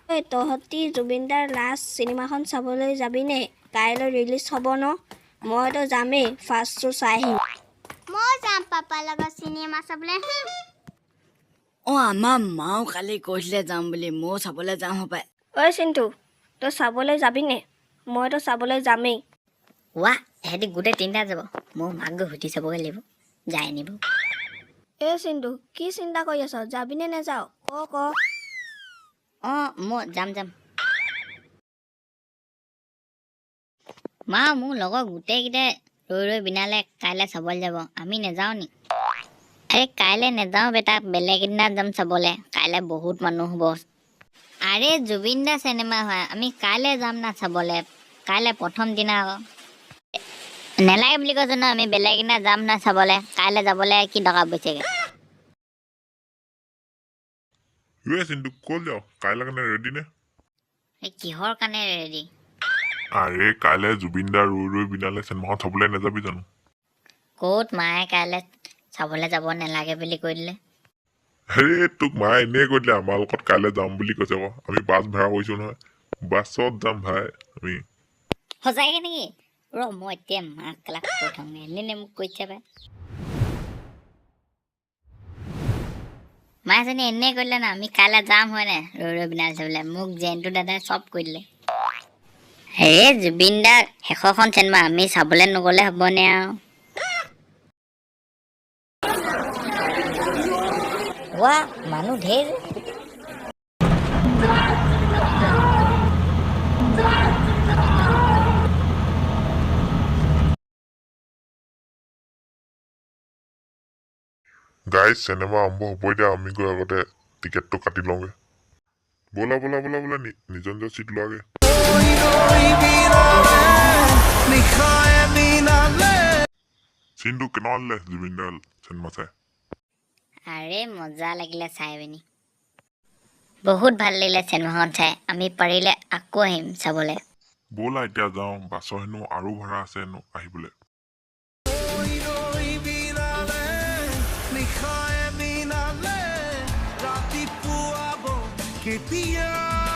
ঐ তহঁতি জুবিনদাৰ লাষ্ট চিনেমাখন চাবলৈ যাবিনে? কাইলৈ ৰিলিজ হ'ব ন? মইতো যামেই, ফাৰ্ষ্ট শ্ব' চাই আহিম। মই যাম পাপাৰ লগত চিনেমা চাবলৈ। আমাৰ মাও কালি কৈছিলে যাম বুলি, ময়ো চাবলৈ যাম হপায়। ঐ চিন্তু, তই চাবলৈ যাবিনে? মইতো চাবলৈ যামেই। সিহঁতি গোটেই তিনিটা যাব। মোৰ মাক গৈ সুধি চাবগৈ লাগিব, যাই নিব। এই চিন্তু, কি চিন্তা কৰি আছ? যাবিনে নেযাৱ? ক। মই যাম। মা, মোৰ লগৰ গোটেইকেইটাই ৰৈ বিনালে কাইলৈ চাবলৈ যাব। আমি নেযাওঁ নি? আৰে কাইলৈ নেযাওঁ বেটা, বেলেগ এদিনা যাম চাবলৈ। কাইলৈ বহুত মানুহ হ'ব। আৰে জুবিন দা চিনেমা হয়, আমি কাইলৈ যাম না চাবলৈ। কাইলৈ প্ৰথম দিনা আকৌ নেলাগে বুলি কৈছে ন, আমি বেলেগ এদিনা যাম না চাবলৈ। কাইলৈ যাবলৈ কি টকা পইচাগে। চিন্তু ক'ত যাওঁ? কাইলৈ কাৰণে ৰেডি নে? কিহৰ কাৰণে ৰেডি? আৰে কাইলৈ জুবিন দা ৰৈ বিনালে চিনেমাখন চাবলৈ নাযাবি জানো? ক'ত মায়ে কাইলৈ চাবলৈ যাব নালাগে বুলি কৈ দিলে। আৰে তোক মায়ে এনেই কৈ দিলে, আমাৰ লগত কাইলৈ যাম বুলি কৈছে আকৌ। আমি বাছ ভাড়া কৰিছো নহয়, বাছত যাম ভাই আমি। সঁচাকে নেকি? মই এতিয়া মাক কেলা কৈ থওঁ, এনে মোক কৈছে পাই। মায়েজনী এনেই কৈ দিলে না, আমি কাইলৈ যাম হয় নাই ৰৈ বিনালে চাবলৈ। মোক জেণ্টু দাদাই চব কৈ দিলে। জুবিন দাৰ শেষৰখন চিনেমা, আমি চাবলৈ নগ'লে হ'বনে আৰু। মানুহ ঢেৰ। গাইজ চিনেমা আৰম্ভ হ'ব এতিয়া, আমি গৈ আগতে টিকেটটো কাটি লওঁগে। ব'লা নিজৰ চিট লোৱাগে। চিন্তু কেনেকুৱা লাগিলে জুবিন দাৰ চিনেমা চাই? আৰে মজা লাগিলে চাই পিনি, বহুত ভাল লাগিলে চিনেমাখন চাই। আমি পাৰিলে আকৌ আহিম চাবলৈ। ব'লা এতিয়া যাওঁ, বাছৰ হেনো আৰু ভাড়া আছে হেনো আহিবলৈ। কেতিয়া